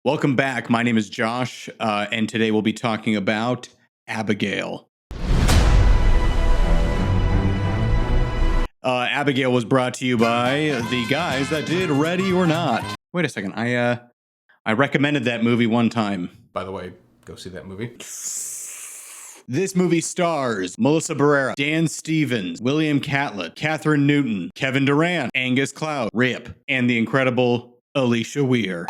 Welcome back. My name is Josh, and today we'll be talking about Abigail. Abigail was brought to you by the guys that did Ready or Not. Wait a second. I recommended that movie one time. By the way, go see that movie. This movie stars Melissa Barrera, Dan Stevens, William Catlett, Catherine Newton, Kevin Durant, Angus Cloud, Rip, and the incredible Alisha Weir.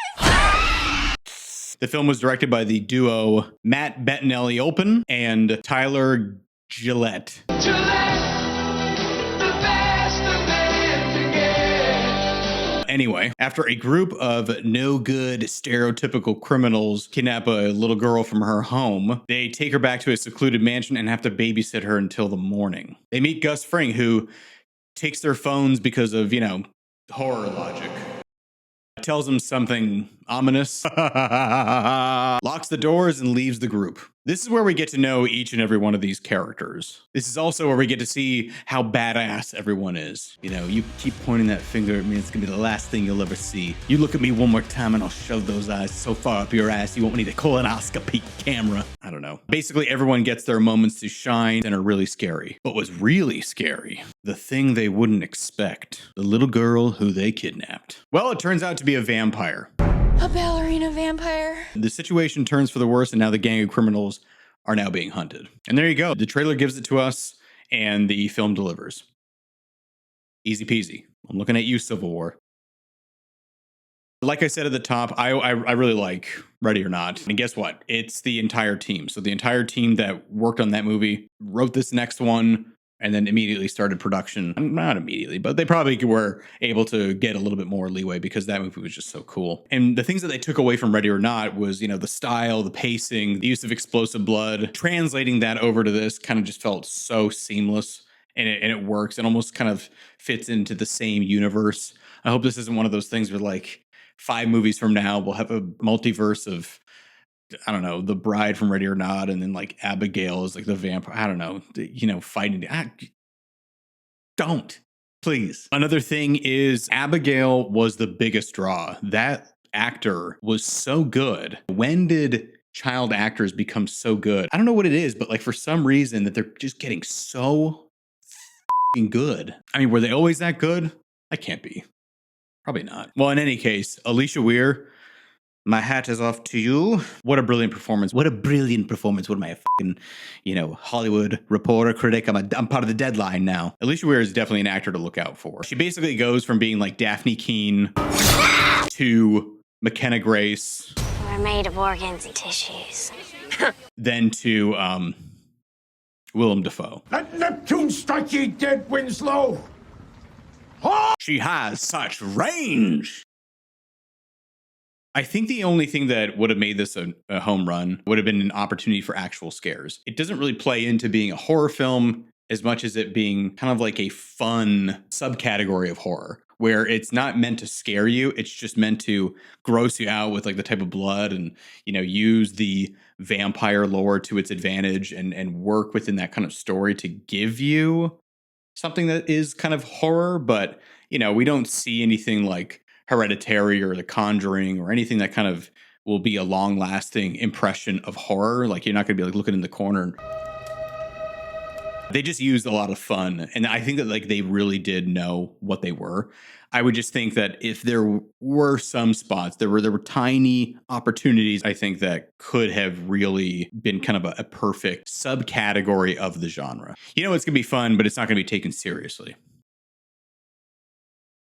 The film was directed by the duo Matt Bettinelli-Olpin and Tyler Gillette. Anyway, after a group of no good stereotypical criminals kidnap a little girl from her home, they take her back to a secluded mansion and have to babysit her until the morning. They meet Gus Fring, who takes their phones because of, horror logic. Tells them something ominous, locks the doors, and leaves the group. This is where we get to know each and every one of these characters. This is also where we get to see how badass everyone is. You keep pointing that finger at me, it's gonna be the last thing you'll ever see. You look at me one more time and I'll shove those eyes so far up your ass you won't need a colonoscopy camera. I don't know. Basically, everyone gets their moments to shine and are really scary. What was really scary? The thing they wouldn't expect. The little girl who they kidnapped. Well, it turns out to be a vampire. A ballerina vampire. The situation turns for the worse, and now the gang of criminals are now being hunted. And there you go. The trailer gives it to us, and the film delivers. Easy peasy. I'm looking at you, Civil War. Like I said at the top, I really like Ready or Not. And guess what? It's the entire team. So the entire team that worked on that movie wrote this next one, and then immediately started production. Not immediately, but they probably were able to get a little bit more leeway because that movie was just so cool. And the things that they took away from Ready or Not was, the style, the pacing, the use of explosive blood. Translating that over to this kind of just felt so seamless, and it works. It almost kind of fits into the same universe. I hope this isn't one of those things where, like, 5 movies from now, we'll have a multiverse of, I don't know, the bride from Ready or Not, and then like Abigail is like the vampire. I don't know, fighting. Don't, please. Another thing is Abigail was the biggest draw. That actor was so good. When did child actors become so good? I don't know what it is, but like for some reason that they're just getting so f***ing good. I mean, were they always that good? I can't be. Probably not. Well, in any case, Alisha Weir, my hat is off to you. What a brilliant performance. What a brilliant performance. What am I, a fucking, Hollywood reporter, critic? I'm part of the deadline now. Alisha Weir is definitely an actor to look out for. She basically goes from being like Daphne Keane to McKenna Grace. We're made of organs and tissues. Then to Willem Dafoe. Let Neptune strike ye dead, Winslow! She has such range. I think the only thing that would have made this a home run would have been an opportunity for actual scares. It doesn't really play into being a horror film as much as it being kind of like a fun subcategory of horror, where it's not meant to scare you. It's just meant to gross you out with like the type of blood and, use the vampire lore to its advantage and work within that kind of story to give you something that is kind of horror. But, we don't see anything like Hereditary or The Conjuring or anything that kind of will be a long-lasting impression of horror. Like, you're not going to be like looking in the corner. They just used a lot of fun, and I think that like they really did know what they were. I would just think that if there were some spots, there were tiny opportunities, I think, that could have really been kind of a perfect subcategory of the genre. It's going to be fun, but it's not going to be taken seriously.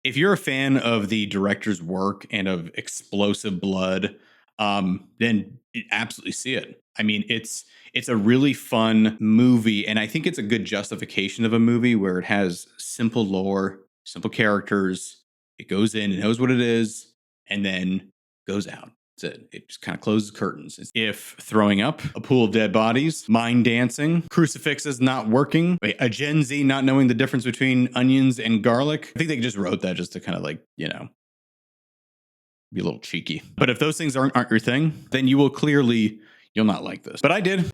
If you're a fan of the director's work and of explosive blood, then absolutely see it. I mean, it's a really fun movie, and I think it's a good justification of a movie where it has simple lore, simple characters. It goes in, it knows what it is, and then goes out. That's it. It just kind of closes curtains. If throwing up, a pool of dead bodies, mind dancing, crucifixes not working, a Gen Z not knowing the difference between onions and garlic. I think they just wrote that just to kind of like, be a little cheeky. But if those things aren't your thing, then you'll not like this. But I did.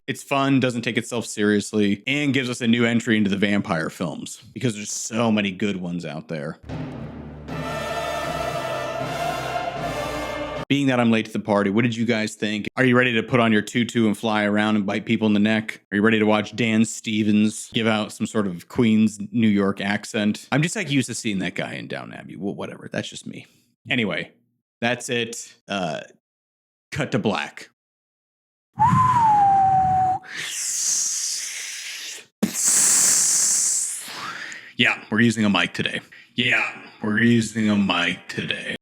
It's fun, doesn't take itself seriously, and gives us a new entry into the vampire films because there's so many good ones out there. Being that I'm late to the party, what did you guys think? Are you ready to put on your tutu and fly around and bite people in the neck? Are you ready to watch Dan Stevens give out some sort of Queens, New York accent? I'm just like used to seeing that guy in Downton Abbey. Well, whatever. That's just me. Anyway, that's it. Cut to black. Yeah, we're using a mic today.